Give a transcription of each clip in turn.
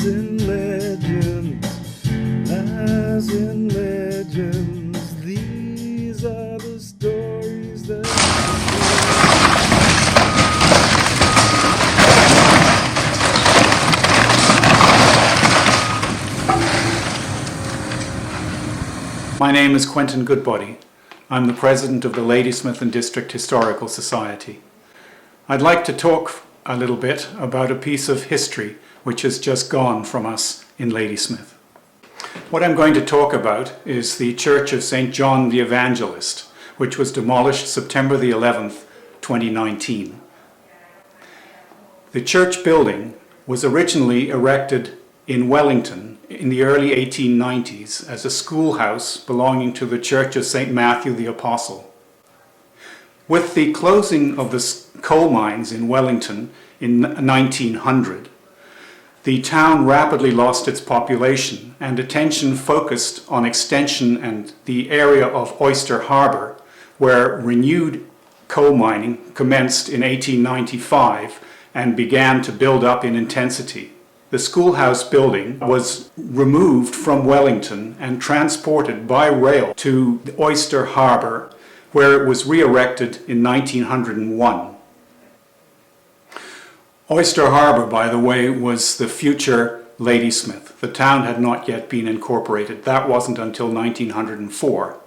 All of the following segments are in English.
in legends, lies in legends. These are the stories that My name is Quentin Goodbody. I'm the president of the Ladysmith District Historical Society. I'd like to talk a little bit about a piece of history which has just gone from us in Ladysmith. What I'm going to talk about is the Church of St. John the Evangelist, which was demolished September the 11th, 2019. The church building was originally erected in Wellington in the early 1890s as a schoolhouse belonging to the Church of St. Matthew the Apostle. With the closing of the coal mines in Wellington in 1900, the town rapidly lost its population and attention focused on extension and the area of Oyster Harbour, where renewed coal mining commenced in 1895 and began to build up in intensity. The schoolhouse building was removed from Wellington and transported by rail to Oyster Harbour, where it was re-erected in 1901. Oyster Harbour, by the way, was the future Ladysmith. The town had not yet been incorporated. That wasn't until 1904.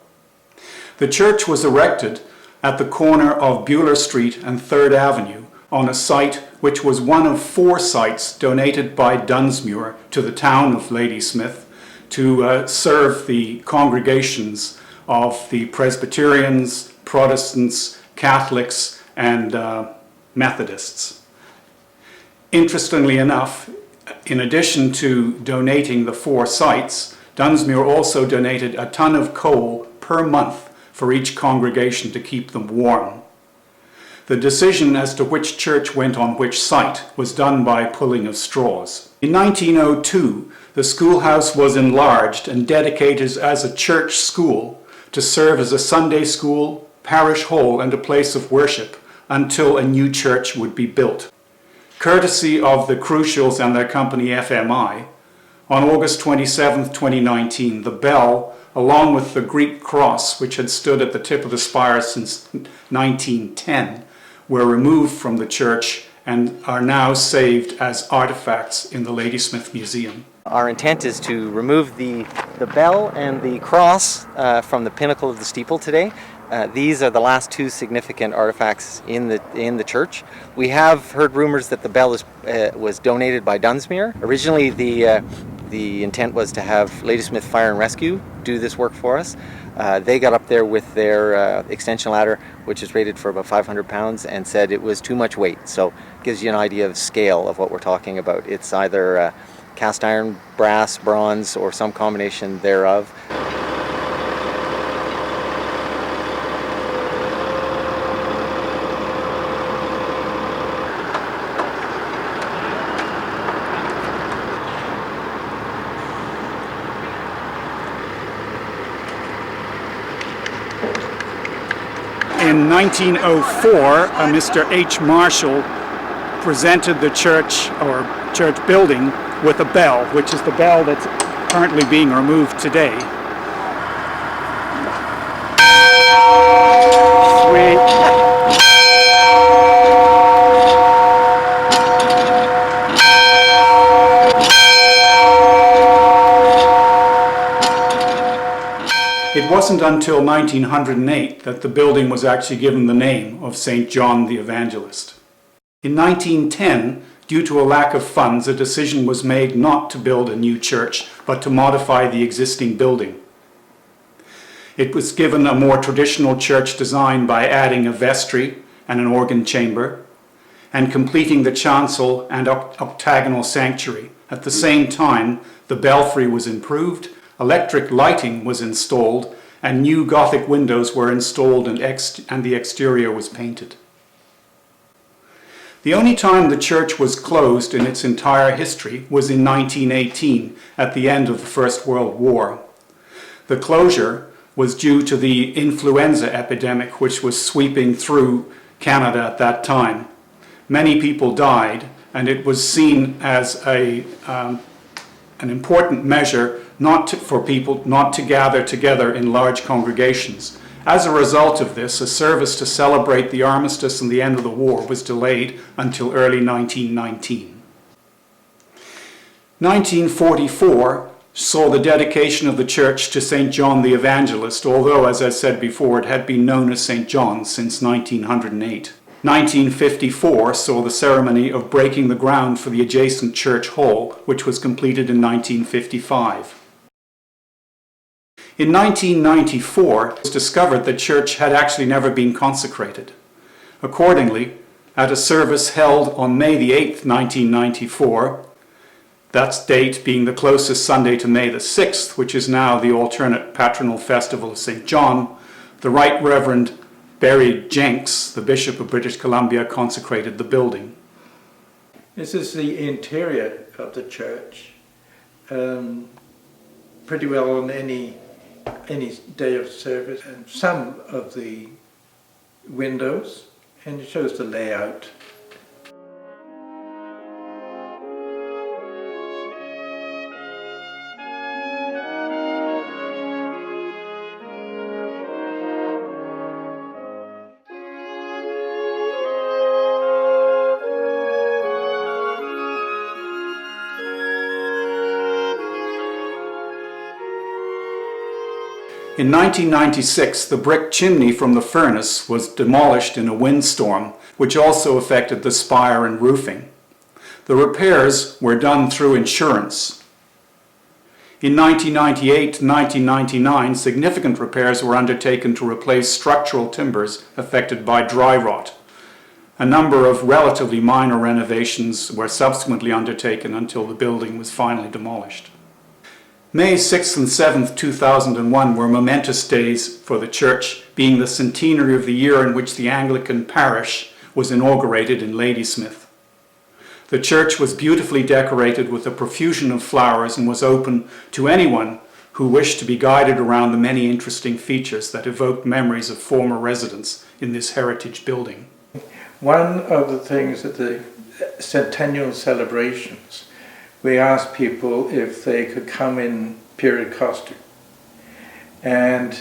The church was erected at the corner of Buller Street and 3rd Avenue on a site which was one of 4 sites donated by Dunsmuir to the town of Ladysmith to serve the congregations of the Presbyterians, Protestants, Catholics, and Methodists. Interestingly enough, in addition to donating the 4 sites, Dunsmuir also donated a ton of coal per month for each congregation to keep them warm. The decision as to which church went on which site was done by pulling of straws. In 1902, the schoolhouse was enlarged and dedicated as a church school to serve as a Sunday school, parish hall, and a place of worship until a new church would be built. Courtesy of the Crucials and their company FMI, on August 27, 2019, the bell, along with the Greek cross, which had stood at the tip of the spire since 1910, were removed from the church and are now saved as artifacts in the Ladysmith Museum. Our intent is to remove the bell and the cross from the pinnacle of the steeple today. These are the last 2 significant artifacts in the church. We have heard rumors that the bell was donated by Dunsmuir. Originally, the intent was to have Ladysmith Fire and Rescue do this work for us. They got up there with their extension ladder, which is rated for about 500 pounds, and said it was too much weight. So it gives you an idea of scale of what we're talking about. It's either cast iron, brass, bronze, or some combination thereof. In 1904, Mr. H. Marshall presented the church building with a bell, which is the bell that's currently being removed today. It wasn't until 1908 that the building was actually given the name of St. John the Evangelist. In 1910, due to a lack of funds, a decision was made not to build a new church, but to modify the existing building. It was given a more traditional church design by adding a vestry and an organ chamber, and completing the chancel and octagonal sanctuary. At the same time, the belfry was improved, electric lighting was installed, and new Gothic windows were installed and the exterior was painted. The only time the church was closed in its entire history was in 1918, at the end of the First World War. The closure was due to the influenza epidemic which was sweeping through Canada at that time. Many people died, and it was seen as a an important measure for people not to gather together in large congregations. As a result of this, a service to celebrate the armistice and the end of the war was delayed until early 1919. 1944 saw the dedication of the church to St. John the Evangelist, although, as I said before, it had been known as St. John since 1908. 1954 saw the ceremony of breaking the ground for the adjacent church hall, which was completed in 1955. In 1994, it was discovered the church had actually never been consecrated. Accordingly, at a service held on May the 8th, 1994, that date being the closest Sunday to May the 6th, which is now the alternate patronal festival of St. John, the Right Reverend Barry Jenks, the Bishop of British Columbia, consecrated the building. This is the interior of the church. Pretty well on any day of service, and some of the windows, and it shows the layout. In 1996, the brick chimney from the furnace was demolished in a windstorm, which also affected the spire and roofing. The repairs were done through insurance. In 1998 to 1999, significant repairs were undertaken to replace structural timbers affected by dry rot. A number of relatively minor renovations were subsequently undertaken until the building was finally demolished. May 6th and 7th, 2001 were momentous days for the church, being the centenary of the year in which the Anglican parish was inaugurated in Ladysmith. The church was beautifully decorated with a profusion of flowers and was open to anyone who wished to be guided around the many interesting features that evoked memories of former residents in this heritage building. One of the things at the centennial celebrations, we asked people if they could come in period costume. And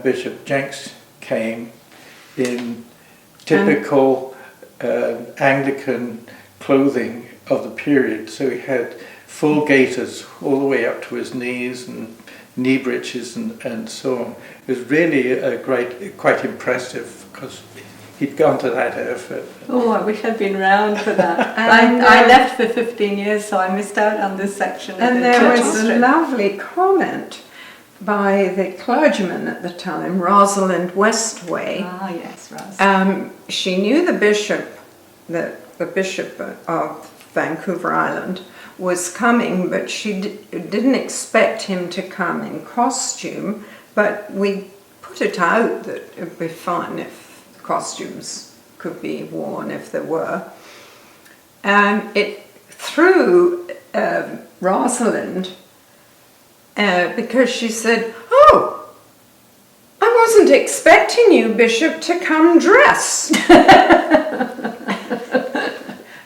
Bishop Jenks came in typical Anglican clothing of the period. So he had full gaiters all the way up to his knees and knee breeches and so on. It was really quite impressive because he'd gone to that effort. Oh, I wish I'd been round for that. I left for 15 years, so I missed out on this section. And there was a lovely comment by the clergyman at the time, Rosalind Westway. Ah, yes, Ros. She knew the bishop of Vancouver Island was coming, but she didn't expect him to come in costume, but we put it out that it would be fun if costumes could be worn if there were. And it threw Rosalind because she said, "Oh, I wasn't expecting you, Bishop, to come dressed."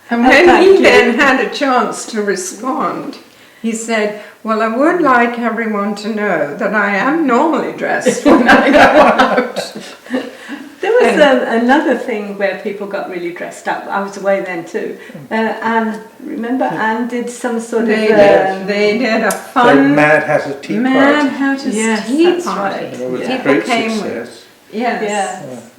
And when he then had a chance to respond, he said, "Well, I would like everyone to know that I am normally dressed when I go out." There was another thing where people got really dressed up. I was away then too. Anne, remember Anne did some sort of... They did a fun... So Mad Hatter's Tea Party. Mad Hatter's Tea Party. Right. And it was Yeah. a great People came success. Yes.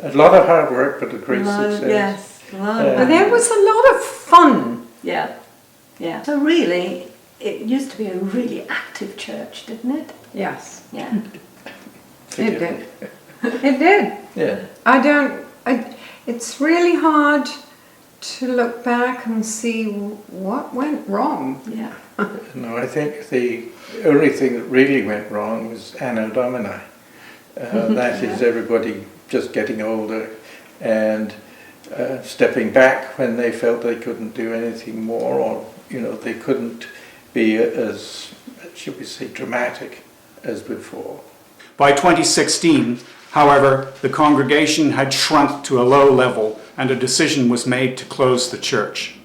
Yeah. A lot of hard work, but a great success. Yes. But there was a lot of fun. Yeah. Yeah. So really, it used to be a really active church, didn't it? Yes. Yeah. It did. It did. Yeah. It's really hard to look back and see what went wrong. Yeah. No, I think the only thing that really went wrong was Anno Domini. That is everybody just getting older and stepping back when they felt they couldn't do anything more, or they couldn't be as, should we say, dramatic as before. By 2016, however, the congregation had shrunk to a low level and a decision was made to close the church.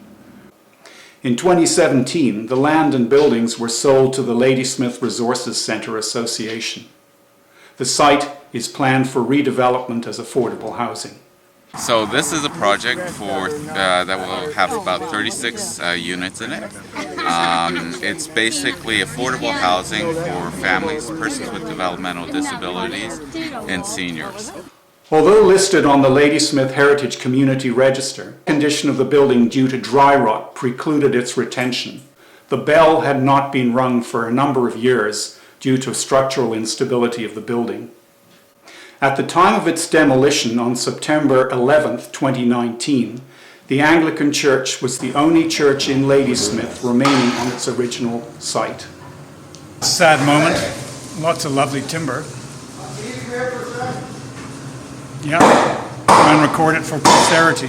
In 2017, the land and buildings were sold to the Ladysmith Resources Centre Association. The site is planned for redevelopment as affordable housing. So this is a project for that will have about 36 units in it. It's basically affordable housing for families, persons with developmental disabilities, and seniors. Although listed on the Ladysmith Heritage Community Register, the condition of the building due to dry rot precluded its retention. The bell had not been rung for a number of years due to structural instability of the building. At the time of its demolition on September 11, 2019, the Anglican Church was the only church in Ladysmith remaining on its original site. Sad moment. Lots of lovely timber. Yeah, try and record it for posterity.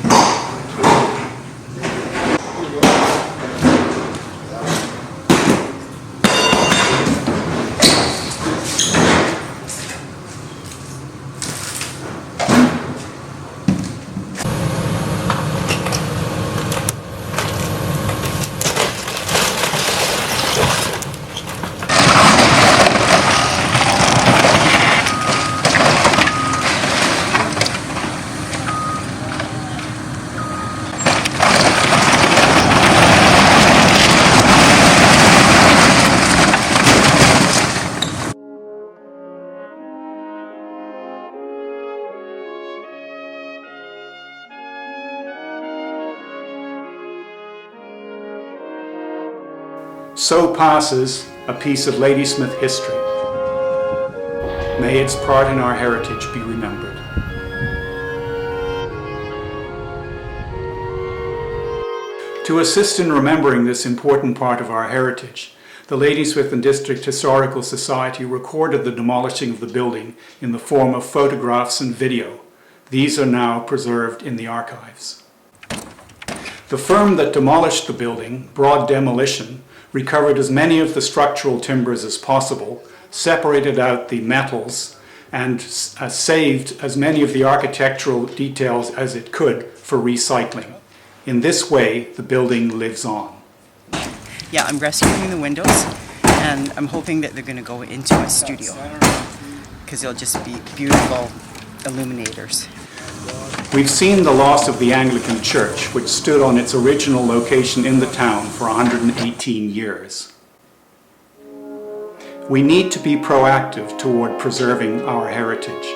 So passes a piece of Ladysmith history. May its part in our heritage be remembered. To assist in remembering this important part of our heritage, the Ladysmith District Historical Society recorded the demolishing of the building in the form of photographs and video. These are now preserved in the archives. The firm that demolished the building, Broad Demolition, recovered as many of the structural timbers as possible, separated out the metals, and saved as many of the architectural details as it could for recycling. In this way, the building lives on. Yeah, I'm rescuing the windows, and I'm hoping that they're going to go into a studio, because they'll just be beautiful illuminators. We've seen the loss of the Anglican Church, which stood on its original location in the town for 118 years. We need to be proactive toward preserving our heritage.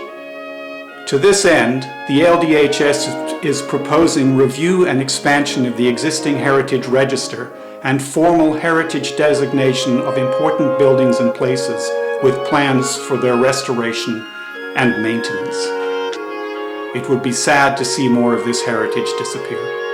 To this end, the LDHS is proposing review and expansion of the existing Heritage Register and formal heritage designation of important buildings and places with plans for their restoration and maintenance. It would be sad to see more of this heritage disappear.